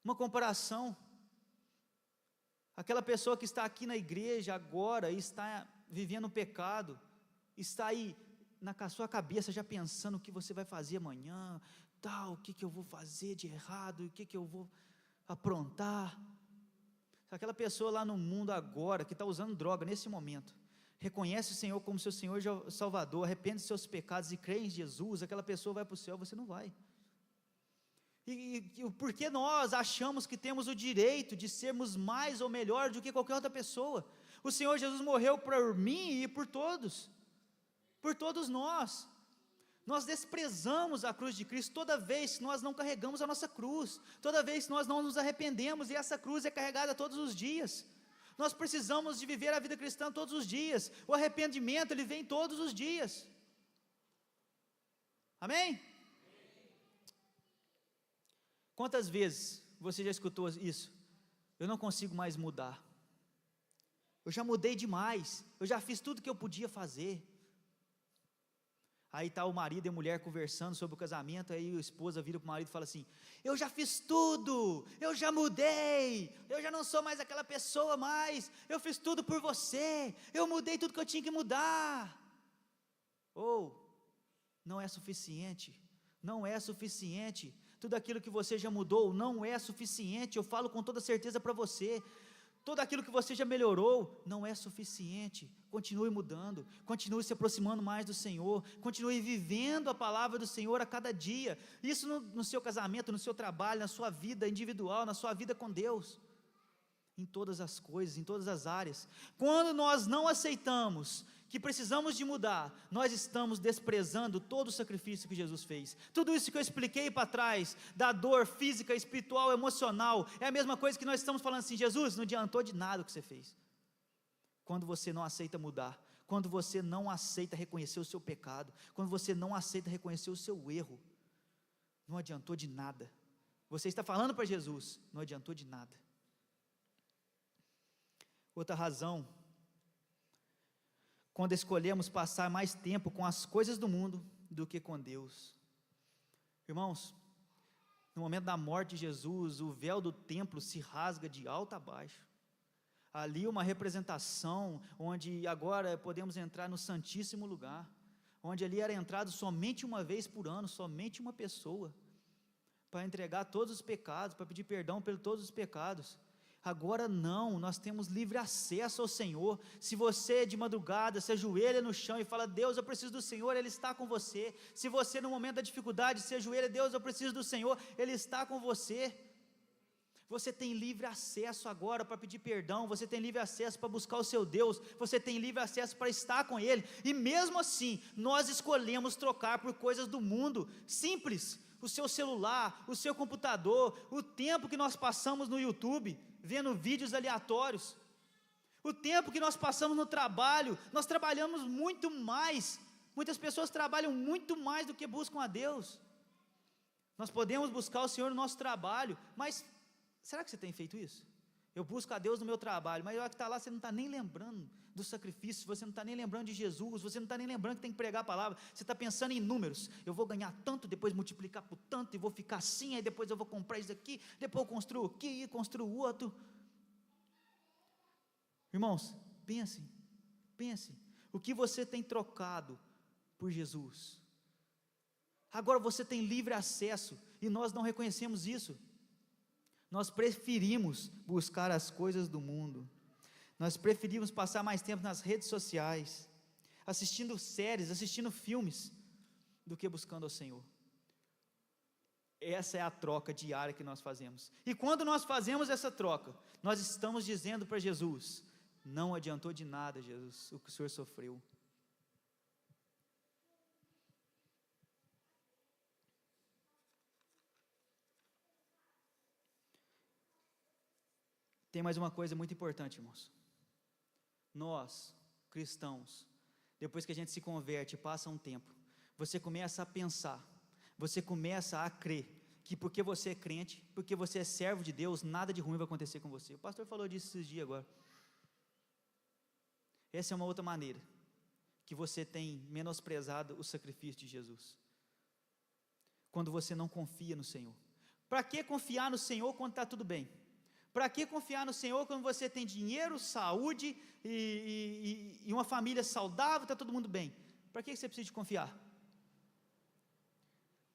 Uma comparação: aquela pessoa que está aqui na igreja agora e está vivendo pecado, está aí na sua cabeça já pensando o que você vai fazer amanhã, o que eu vou fazer de errado, o que eu vou aprontar. Aquela pessoa lá no mundo agora, que está usando droga nesse momento, reconhece o Senhor como seu Senhor e Salvador, arrepende dos seus pecados e crê em Jesus, aquela pessoa vai para o céu, você não vai. E por que nós achamos que temos o direito de sermos mais ou melhor do que qualquer outra pessoa? O Senhor Jesus morreu por mim e por todos nós. Nós desprezamos a cruz de Cristo toda vez que nós não carregamos a nossa cruz, toda vez que nós não nos arrependemos, e essa cruz é carregada todos os dias. Nós precisamos de viver a vida cristã todos os dias. O arrependimento, ele vem todos os dias. Amém? Quantas vezes você já escutou isso? Eu não consigo mais mudar. Eu já mudei demais. Eu já fiz tudo que eu podia fazer. Aí está o marido e a mulher conversando sobre o casamento. Aí a esposa vira para o marido e fala assim: eu já fiz tudo, eu já mudei, eu já não sou mais aquela pessoa mais, eu fiz tudo por você, eu mudei tudo que eu tinha que mudar. Ou, não é suficiente, tudo aquilo que você já mudou não é suficiente, eu falo com toda certeza para você. Tudo aquilo que você já melhorou não é suficiente. Continue mudando, continue se aproximando mais do Senhor, continue vivendo a palavra do Senhor a cada dia. Isso no seu casamento, no seu trabalho, na sua vida individual, na sua vida com Deus, em todas as coisas, em todas as áreas. Quando nós não aceitamos que precisamos de mudar, nós estamos desprezando todo o sacrifício que Jesus fez. Tudo isso que eu expliquei para trás, da dor física, espiritual, emocional, é a mesma coisa que nós estamos falando assim: Jesus, não adiantou de nada o que você fez. Quando você não aceita mudar, quando você não aceita reconhecer o seu pecado, quando você não aceita reconhecer o seu erro, não adiantou de nada. Você está falando para Jesus, não adiantou de nada. Outra razão, quando escolhemos passar mais tempo com as coisas do mundo do que com Deus. Irmãos, no momento da morte de Jesus, o véu do templo se rasga de alto a baixo. Ali uma representação, onde agora podemos entrar no Santíssimo Lugar, onde ali era entrado somente uma vez por ano, somente uma pessoa, para entregar todos os pecados, para pedir perdão por todos os pecados. Agora não, nós temos livre acesso ao Senhor. Se você de madrugada se ajoelha no chão e fala: Deus, eu preciso do Senhor, Ele está com você. Se você no momento da dificuldade se ajoelha: Deus, eu preciso do Senhor, Ele está com você. Você tem livre acesso agora para pedir perdão, você tem livre acesso para buscar o seu Deus, você tem livre acesso para estar com Ele, e mesmo assim, nós escolhemos trocar por coisas do mundo, simples, o seu celular, o seu computador, o tempo que nós passamos no YouTube, vendo vídeos aleatórios, o tempo que nós passamos no trabalho. Nós trabalhamos muito mais, muitas pessoas trabalham muito mais do que buscam a Deus. Nós podemos buscar o Senhor no nosso trabalho, mas será que você tem feito isso? Eu busco a Deus no meu trabalho, mas a hora que está lá, você não está nem lembrando do sacrifício, você não está nem lembrando de Jesus, você não está nem lembrando que tem que pregar a palavra, você está pensando em números: eu vou ganhar tanto, depois multiplicar por tanto, e vou ficar assim, aí depois eu vou comprar isso aqui, depois eu construo aqui, e construo o outro. Irmãos, pense, o que você tem trocado por Jesus? Agora você tem livre acesso, e nós não reconhecemos isso. Nós preferimos buscar as coisas do mundo, nós preferimos passar mais tempo nas redes sociais, assistindo séries, assistindo filmes, do que buscando ao Senhor. Essa é a troca diária que nós fazemos, e quando nós fazemos essa troca, nós estamos dizendo para Jesus: não adiantou de nada, Jesus, o que o Senhor sofreu. Tem mais uma coisa muito importante, irmãos. Nós, cristãos, depois que a gente se converte, passa um tempo, você começa a pensar, você começa a crer, que porque você é crente, porque você é servo de Deus, nada de ruim vai acontecer com você. O pastor falou disso esses dias agora. Essa é uma outra maneira, que você tem menosprezado o sacrifício de Jesus. Quando você não confia no Senhor. Para que confiar no Senhor quando está tudo bem? Para que confiar no Senhor quando você tem dinheiro, saúde e uma família saudável, está todo mundo bem? Para que você precisa de confiar?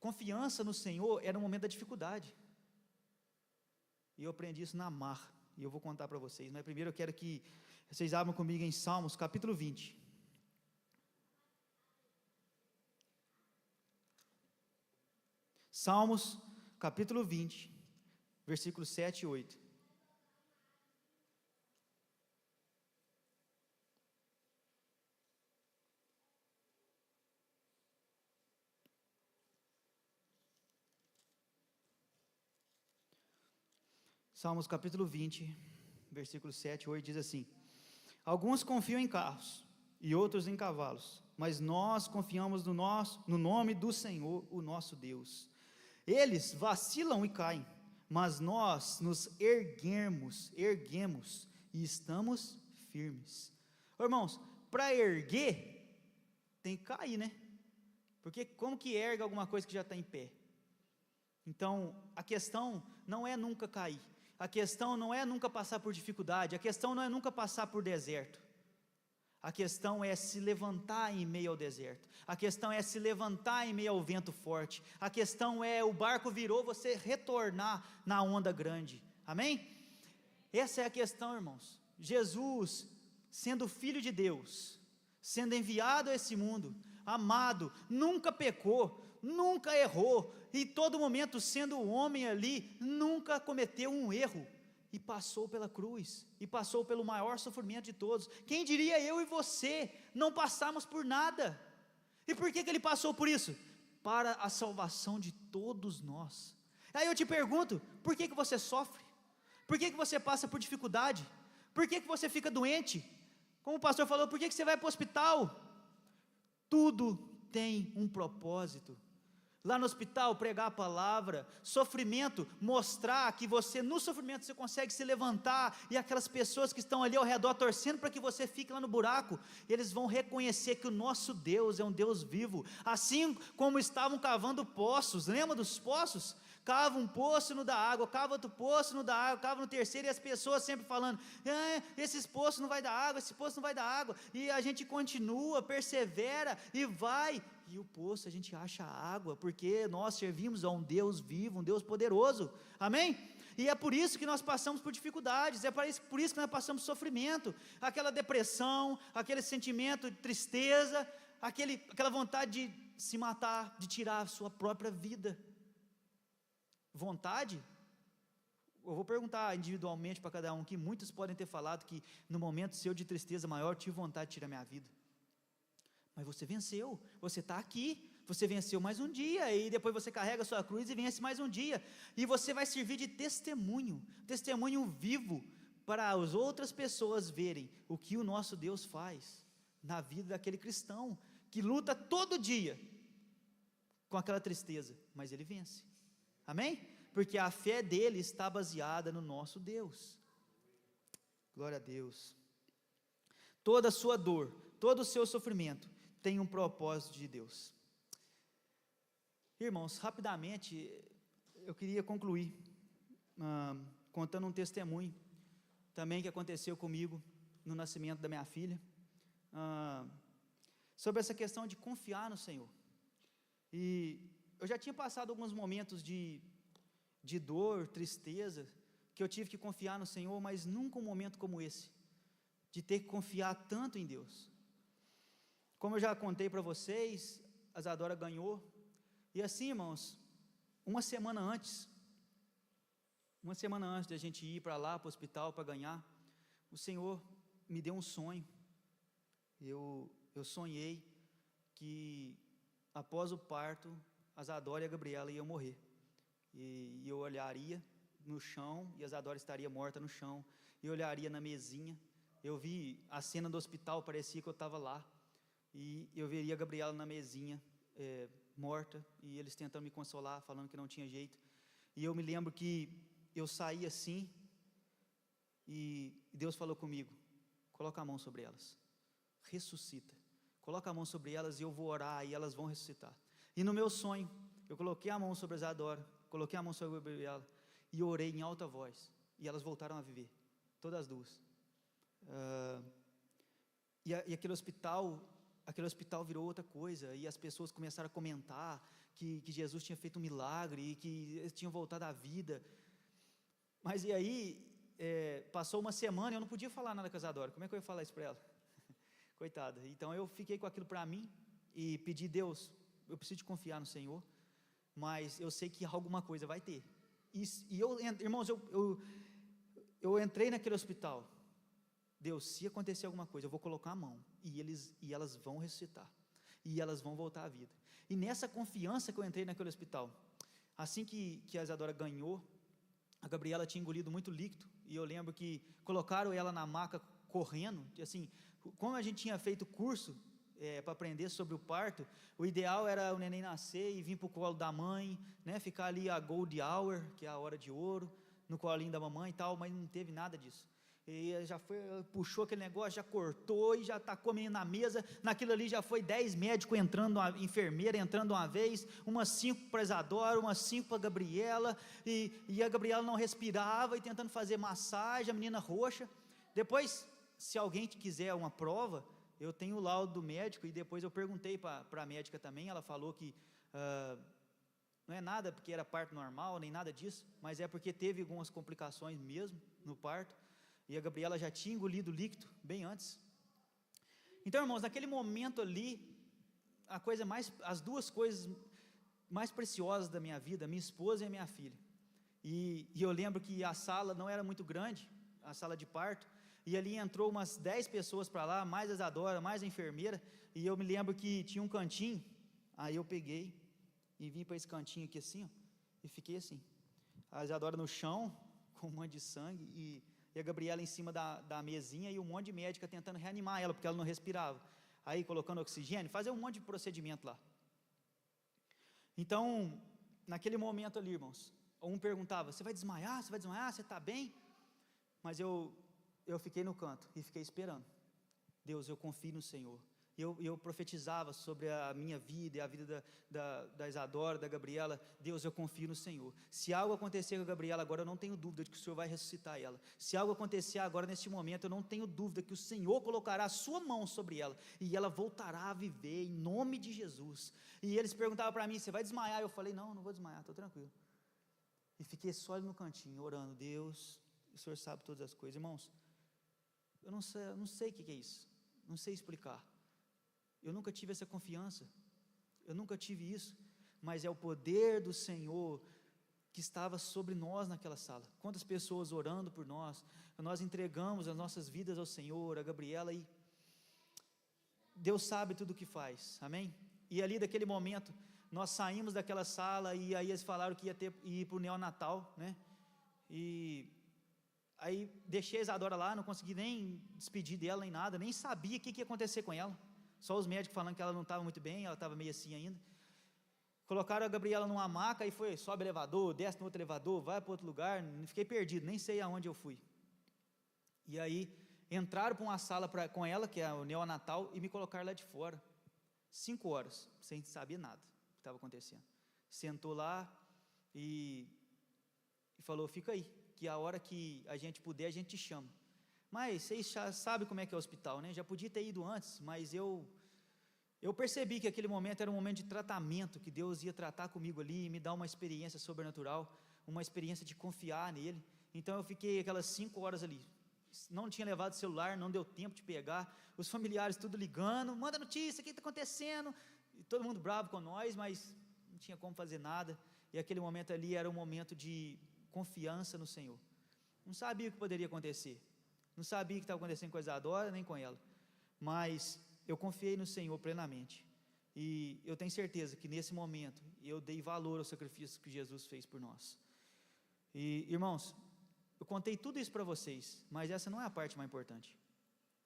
Confiança no Senhor é no momento da dificuldade. E eu aprendi isso na mar, e eu vou contar para vocês. Mas primeiro eu quero que vocês abram comigo em Salmos, capítulo 20. Salmos, capítulo 20, versículos 7 e 8. Salmos capítulo 20, versículos 7 e 8 diz assim: alguns confiam em carros e outros em cavalos, mas nós confiamos no nome do Senhor, o nosso Deus. Eles vacilam e caem, mas nós nos erguemos e estamos firmes. Irmãos, para erguer, tem que cair, né? Porque como que erga alguma coisa que já está em pé? Então, a questão não é nunca cair, a questão não é nunca passar por dificuldade, a questão não é nunca passar por deserto, A questão é se levantar em meio ao deserto. A questão é se levantar em meio ao vento forte. A questão é, o barco virou, você retornar na onda grande. Amém? Essa é a questão, irmãos. Jesus, sendo Filho de Deus, sendo enviado a esse mundo, amado, nunca pecou, nunca errou, e todo momento sendo homem ali, nunca cometeu um erro, e passou pela cruz, e passou pelo maior sofrimento de todos. Quem diria eu e você, não passamos por nada? E por que ele passou por isso? Para a salvação de todos nós. Aí eu te pergunto, por que você sofre? Por que você passa por dificuldade? Por que você fica doente? Como o pastor falou, por que você vai para o hospital? Tudo tem um propósito. Lá no hospital, pregar a palavra, sofrimento, mostrar que você, no sofrimento, você consegue se levantar, e aquelas pessoas que estão ali ao redor, torcendo para que você fique lá no buraco, eles vão reconhecer que o nosso Deus é um Deus vivo, assim como estavam cavando poços, lembra dos poços? Cava um poço, não dá água, cava outro poço, não dá água, cava no terceiro, e as pessoas sempre falando, esses poços não vai dar água, esse poço não vai dar água, e a gente continua, persevera, e vai, e o poço a gente acha água, porque nós servimos a um Deus vivo, um Deus poderoso, amém? E é por isso que nós passamos por dificuldades, é por isso que nós passamos sofrimento, aquela depressão, aquele sentimento de tristeza, aquela vontade de se matar, de tirar a sua própria vida. Vontade? Eu vou perguntar individualmente para cada um, que muitos podem ter falado que no momento seu de tristeza maior, tive vontade de tirar minha vida, mas você venceu, você está aqui, você venceu mais um dia, e depois você carrega a sua cruz e vence mais um dia, e você vai servir de testemunho vivo, para as outras pessoas verem o que o nosso Deus faz na vida daquele cristão, que luta todo dia com aquela tristeza, mas ele vence, amém? Porque a fé dele está baseada no nosso Deus, glória a Deus. Toda a sua dor, todo o seu sofrimento, tem um propósito de Deus. Irmãos, rapidamente, eu queria concluir, contando um testemunho, também que aconteceu comigo, no nascimento da minha filha, sobre essa questão de confiar no Senhor. E eu já tinha passado alguns momentos de dor, tristeza, que eu tive que confiar no Senhor, mas nunca um momento como esse, de ter que confiar tanto em Deus. Como eu já contei para vocês, a Isadora ganhou, e assim, irmãos, uma semana antes de a gente ir para lá, para o hospital, para ganhar, o Senhor me deu um sonho. Eu sonhei que após o parto, a Isadora e a Gabriela iam morrer, e eu olharia no chão, e a Isadora estaria morta no chão, e eu olharia na mesinha, eu vi a cena do hospital, parecia que eu estava lá, e eu veria a Gabriela na mesinha, morta, e eles tentando me consolar, falando que não tinha jeito, e eu me lembro que eu saí assim, e Deus falou comigo, coloca a mão sobre elas, ressuscita, coloca a mão sobre elas, e eu vou orar, e elas vão ressuscitar. E no meu sonho, eu coloquei a mão sobre a Isadora, coloquei a mão sobre a Gabriela, e orei em alta voz, e elas voltaram a viver, todas as duas. E aquele hospital virou outra coisa, e as pessoas começaram a comentar que Jesus tinha feito um milagre, e que eles tinham voltado à vida. Mas e aí, passou uma semana, eu não podia falar nada com a Isadora, como é que eu ia falar isso para ela? Coitada. Então eu fiquei com aquilo para mim, e pedi, Deus, eu preciso confiar no Senhor, mas eu sei que alguma coisa vai ter. Irmãos, eu entrei naquele hospital, Deus, se acontecer alguma coisa, eu vou colocar a mão, e elas vão ressuscitar, e elas vão voltar à vida. E nessa confiança que eu entrei naquele hospital, assim que a Isadora ganhou, a Gabriela tinha engolido muito líquido, e eu lembro que colocaram ela na maca correndo, assim, como a gente tinha feito curso para aprender sobre o parto, o ideal era o neném nascer e vir para o colo da mãe, né, ficar ali a gold hour, que é a hora de ouro, no colinho da mamãe e tal, mas não teve nada disso. E já puxou aquele negócio, já cortou e já tacou menino na mesa, naquilo ali já foi 10 médicos entrando, a enfermeira entrando uma vez, umas 5 para a Isadora, umas 5 para a Gabriela, e a Gabriela não respirava, e tentando fazer massagem, a menina roxa. Depois, se alguém quiser uma prova, eu tenho o laudo do médico, e depois eu perguntei para a médica também, ela falou que não é nada porque era parto normal, nem nada disso, mas é porque teve algumas complicações mesmo no parto, e a Gabriela já tinha engolido o líquido bem antes. Então, irmãos, naquele momento ali, as duas coisas mais preciosas da minha vida, minha esposa e a minha filha, e eu lembro que a sala não era muito grande, a sala de parto, e ali entrou umas 10 pessoas para lá, mais a Isadora, mais a enfermeira, e eu me lembro que tinha um cantinho, aí eu peguei e vim para esse cantinho aqui assim, ó, e fiquei assim, a Isadora no chão, com um monte de sangue, e a Gabriela em cima da mesinha, e um monte de médica tentando reanimar ela, porque ela não respirava, aí colocando oxigênio, fazer um monte de procedimento lá. Então, naquele momento ali, irmãos, um perguntava, você vai desmaiar, você está bem? Mas eu fiquei no canto, e fiquei esperando. Deus, eu confio no Senhor. Eu profetizava sobre a minha vida, e a vida da Isadora, da Gabriela. Deus, eu confio no Senhor. Se algo acontecer com a Gabriela agora, eu não tenho dúvida de que o Senhor vai ressuscitar ela. Se algo acontecer agora, neste momento, eu não tenho dúvida que o Senhor colocará a sua mão sobre ela, e ela voltará a viver, em nome de Jesus. E eles perguntavam para mim, você vai desmaiar? Eu falei, não vou desmaiar, estou tranquilo. E fiquei só ali no cantinho, orando, Deus, o Senhor sabe todas as coisas. Irmãos, eu não sei o que é isso, não sei explicar. Eu nunca tive essa confiança, eu nunca tive isso, mas é o poder do Senhor que estava sobre nós naquela sala. Quantas pessoas orando por nós entregamos as nossas vidas ao Senhor, a Gabriela, e Deus sabe tudo o que faz, amém? E ali daquele momento, nós saímos daquela sala, e aí eles falaram que ia ir para o neonatal, né? E aí deixei a Isadora lá, não consegui nem despedir dela, nem nada, nem sabia o que ia acontecer com ela, só os médicos falando que ela não estava muito bem, ela estava meio assim ainda. Colocaram a Gabriela numa maca, e foi, sobe elevador, desce no outro elevador, vai para outro lugar, fiquei perdido, nem sei aonde eu fui. E aí, entraram para uma sala com ela, que é o neonatal, e me colocaram lá de fora, 5 horas, sem saber nada do que estava acontecendo. Sentou lá e falou, fica aí, que a hora que a gente puder, a gente te chama. Mas vocês já sabem como é que é o hospital, né? Já podia ter ido antes, mas eu percebi que aquele momento era um momento de tratamento, que Deus ia tratar comigo ali, e me dar uma experiência sobrenatural, uma experiência de confiar nele. Então eu fiquei aquelas 5 horas ali, não tinha levado celular, não deu tempo de pegar, os familiares tudo ligando, manda notícia, o que está acontecendo? E todo mundo bravo com nós, mas não tinha como fazer nada, e aquele momento ali era um momento de confiança no Senhor. Não sabia o que poderia acontecer, não sabia o que estava acontecendo com a Isadora, nem com ela, mas eu confiei no Senhor plenamente, e eu tenho certeza que nesse momento, eu dei valor ao sacrifício que Jesus fez por nós. E irmãos, eu contei tudo isso para vocês, mas essa não é a parte mais importante,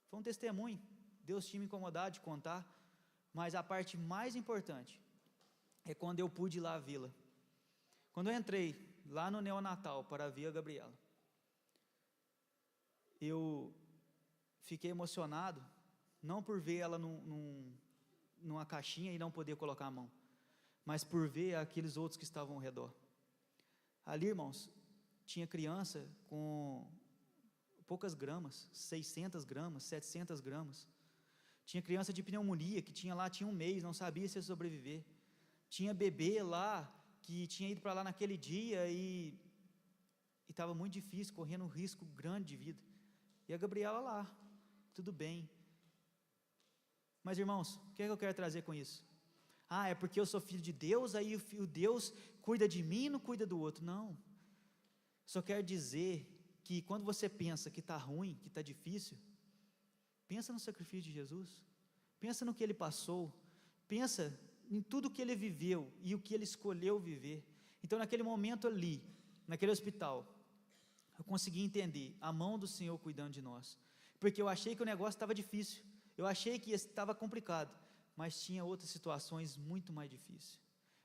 foi um testemunho, Deus tinha me incomodado de contar, mas a parte mais importante, é quando eu pude ir lá vê-la, quando eu entrei lá no neonatal, para ver a Gabriela, eu fiquei emocionado, não por ver ela numa caixinha e não poder colocar a mão, mas por ver aqueles outros que estavam ao redor. Ali, irmãos, tinha criança com poucas gramas, 600 gramas, 700 gramas, tinha criança de pneumonia, que tinha 1 mês, não sabia se ia sobreviver, tinha bebê lá, que tinha ido para lá naquele dia, e estava muito difícil, correndo um risco grande de vida, e a Gabriela lá, tudo bem. Mas irmãos, o que é que eu quero trazer com isso? É porque eu sou filho de Deus, aí o Deus cuida de mim e não cuida do outro. Não, só quero dizer que quando você pensa que está ruim, que está difícil, pensa no sacrifício de Jesus, pensa no que Ele passou, pensa em tudo que Ele viveu, e o que Ele escolheu viver. Então naquele momento ali, naquele hospital, eu consegui entender a mão do Senhor cuidando de nós, porque eu achei que o negócio estava difícil, eu achei que estava complicado, mas tinha outras situações muito mais difíceis.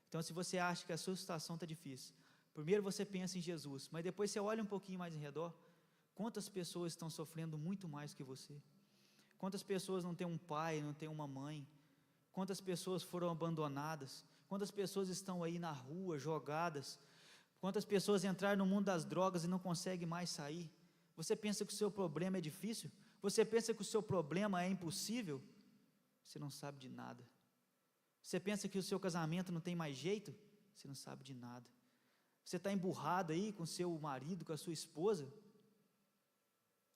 Então se você acha que a sua situação está difícil, primeiro você pensa em Jesus, mas depois você olha um pouquinho mais em redor, quantas pessoas estão sofrendo muito mais que você, quantas pessoas não têm um pai, não têm uma mãe, quantas pessoas foram abandonadas, quantas pessoas estão aí na rua, jogadas, quantas pessoas entraram no mundo das drogas e não conseguem mais sair. Você pensa que o seu problema é difícil? Você pensa que o seu problema é impossível? você não sabe de nada. Você pensa que o seu casamento não tem mais jeito? Você não sabe de nada. Você está emburrado aí com seu marido, com a sua esposa?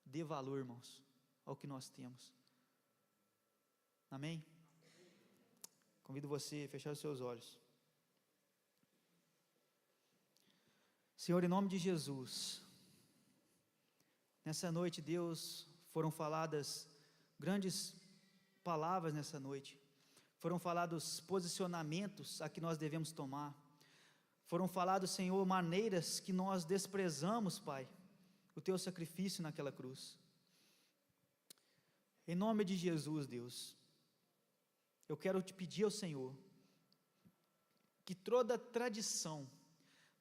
Dê valor, irmãos, ao que nós temos. Amém? Convido você a fechar os seus olhos. Senhor, em nome de Jesus, nessa noite, Deus, foram faladas grandes palavras nessa noite. Foram falados posicionamentos a que nós devemos tomar. Foram falados, Senhor, maneiras que nós desprezamos, Pai, o Teu sacrifício naquela cruz. Em nome de Jesus, Deus, eu quero te pedir ao Senhor, que toda tradição,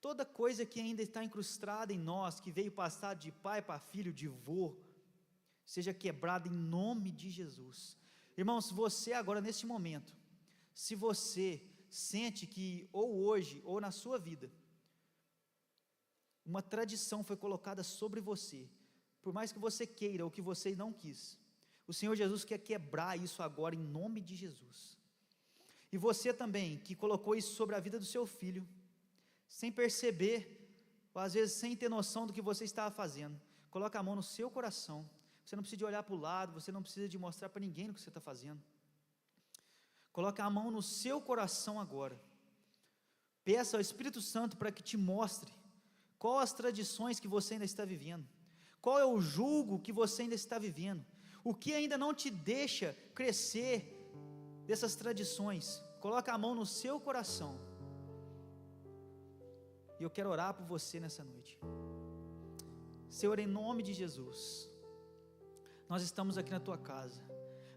toda coisa que ainda está incrustada em nós, que veio passar de pai para filho, de vô, seja quebrada em nome de Jesus. Irmãos, você agora neste momento, se você sente que ou hoje, ou na sua vida, uma tradição foi colocada sobre você, por mais que você queira ou que você não quis, o Senhor Jesus quer quebrar isso agora em nome de Jesus. E você também, que colocou isso sobre a vida do seu filho, sem perceber, ou às vezes sem ter noção do que você estava fazendo, coloca a mão no seu coração. Você não precisa de olhar para o lado, você não precisa de mostrar para ninguém o que você está fazendo. Coloca a mão no seu coração agora. Peça ao Espírito Santo para que te mostre qual as tradições que você ainda está vivendo, qual é o jugo que você ainda está vivendo, o que ainda não te deixa crescer dessas tradições. Coloca a mão no seu coração. E eu quero orar por você nessa noite. Senhor, em nome de Jesus, nós estamos aqui na tua casa.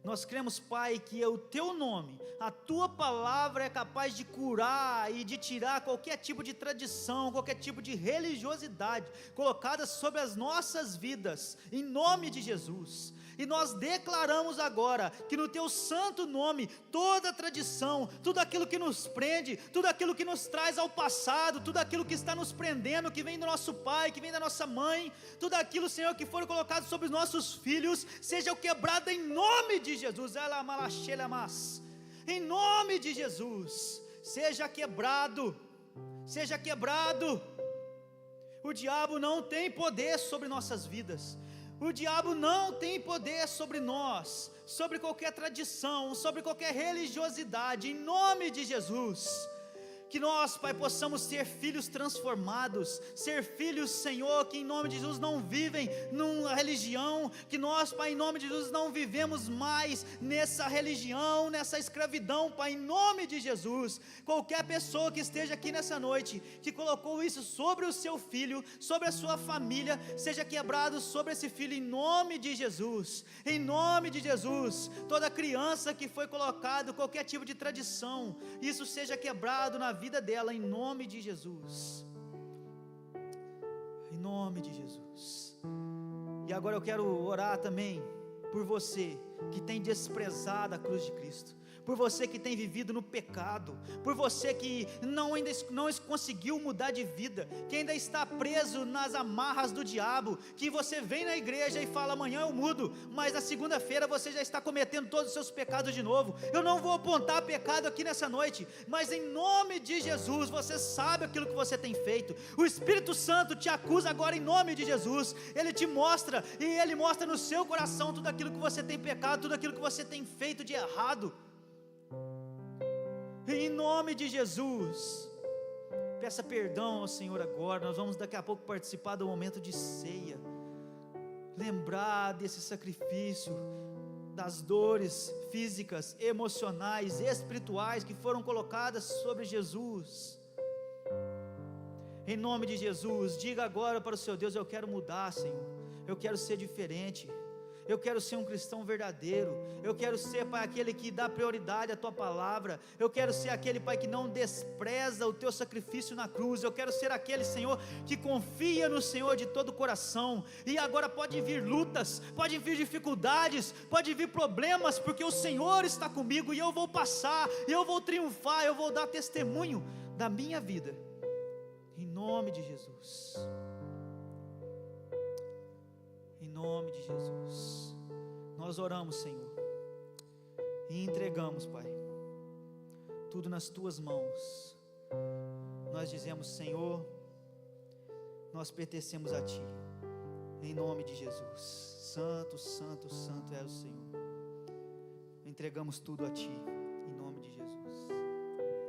Nós cremos, Pai, que é o teu nome, a tua palavra é capaz de curar e de tirar qualquer tipo de tradição, qualquer tipo de religiosidade colocada sobre as nossas vidas, em nome de Jesus. E nós declaramos agora que no teu santo nome, toda tradição, tudo aquilo que nos prende, tudo aquilo que nos traz ao passado, tudo aquilo que está nos prendendo, que vem do nosso pai, que vem da nossa mãe, tudo aquilo, Senhor, que foi colocado sobre os nossos filhos, seja quebrado em nome de Jesus. Em nome de Jesus, seja quebrado, seja quebrado. O diabo não tem poder sobre nossas vidas. O diabo não tem poder sobre nós, sobre qualquer tradição, sobre qualquer religiosidade, em nome de Jesus. Que nós, Pai, possamos ser filhos transformados, ser filhos, Senhor, que em nome de Jesus não vivem numa religião, que nós, Pai, em nome de Jesus não vivemos mais nessa religião, nessa escravidão, Pai, em nome de Jesus. Qualquer pessoa que esteja aqui nessa noite, que colocou isso sobre o seu filho, sobre a sua família, seja quebrado sobre esse filho em nome de Jesus, em nome de Jesus. Toda criança que foi colocado, qualquer tipo de tradição, isso seja quebrado na vida dela, em nome de Jesus, em nome de Jesus. E agora eu quero orar também por você que tem desprezado a cruz de Cristo, por você que tem vivido no pecado, por você que ainda não conseguiu mudar de vida, que ainda está preso nas amarras do diabo, que você vem na igreja e fala, amanhã eu mudo, mas na segunda-feira você já está cometendo todos os seus pecados de novo. Eu não vou apontar pecado aqui nessa noite, mas em nome de Jesus, você sabe aquilo que você tem feito. O Espírito Santo te acusa agora em nome de Jesus. Ele te mostra, e Ele mostra no seu coração tudo aquilo que você tem pecado, tudo aquilo que você tem feito de errado. Em nome de Jesus, peça perdão ao Senhor agora. Nós vamos daqui a pouco participar do momento de ceia, lembrar desse sacrifício, das dores físicas, emocionais, espirituais que foram colocadas sobre Jesus. Em nome de Jesus, diga agora para o seu Deus, eu quero mudar, Senhor, eu quero ser diferente, eu quero ser um cristão verdadeiro, eu quero ser, Pai, aquele que dá prioridade à Tua palavra, eu quero ser aquele, Pai, que não despreza o Teu sacrifício na cruz, eu quero ser aquele, Senhor, que confia no Senhor de todo o coração. E agora pode vir lutas, pode vir dificuldades, pode vir problemas, porque o Senhor está comigo, e eu vou passar, e eu vou triunfar, eu vou dar testemunho da minha vida, em nome de Jesus. Em nome de Jesus, nós oramos, Senhor, e entregamos, Pai, tudo nas Tuas mãos. Nós dizemos: Senhor, nós pertencemos a Ti, em nome de Jesus. Santo, santo, santo é o Senhor. Entregamos tudo a Ti.